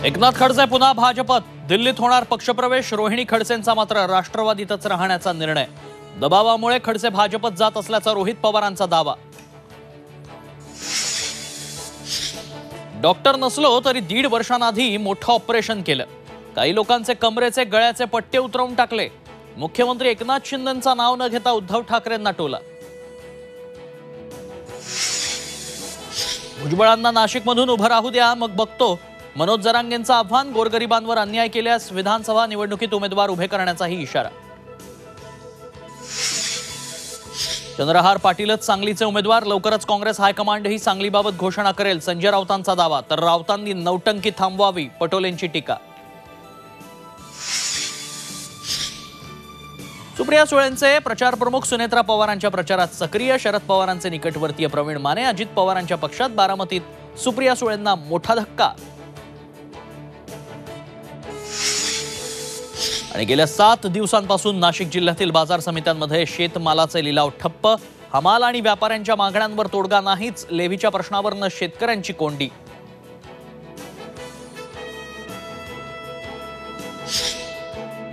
एकनाथ खडसे पुन्हा भाजपत, दिल्लीत होणार पक्षप्रवेश. रोहिणी खडसेंचा मात्र राष्ट्रवादीतच राहण्याचा निर्णय. दबावामुळे खडसे भाजपत जात असल्याचा रोहित पवारांचा दावा. डॉक्टर नसलो तरी 1.5 वर्षांआधी मोठं ऑपरेशन केलं. काही लोकांचे कमरेचे गळ्याचे पट्टे उतरवून टाकले. मुख्यमंत्री एकनाथ शिंदेंचं नाव न घेता उद्धव ठाकरेंना टोला. भुजबळांना नाशिकमधून उभं राहू द्या, मग बघतो. मनोज जरांगेंचं आव्हान. गोरगरिबांवर अन्याय केल्यास विधानसभा निवडणुकीत उमेदवार उभे करण्याचाही इशारा. चंद्रहार पाटीलच सांगलीचे उमेदवार. लवकरच काँग्रेस हायकमांडही सांगलीबाबत घोषणा करेल. संजय राऊतांचा दावा. तर राऊतांनी नौटंकी थांबवावी, पटोलेंची टीका. सुप्रिया सुळेंचे प्रचार प्रमुख सुनेत्रा पवारांच्या प्रचारात सक्रिय. शरद पवारांचे निकटवर्तीय प्रवीण माने. अजित पवारांच्या पक्षात. बारामतीत सुप्रिया सुळेंना मोठा धक्का. आणि गेल्या 7 दिवसांपासून नाशिक जिल्ह्यातील बाजार समित्यांमध्ये शेतमालाचे लिलाव ठप्प. हमाल आणि व्यापाऱ्यांच्या मागण्यांवर तोडगा नाहीच. लेव्हीच्या प्रश्नावरनं शेतकऱ्यांची कोंडी.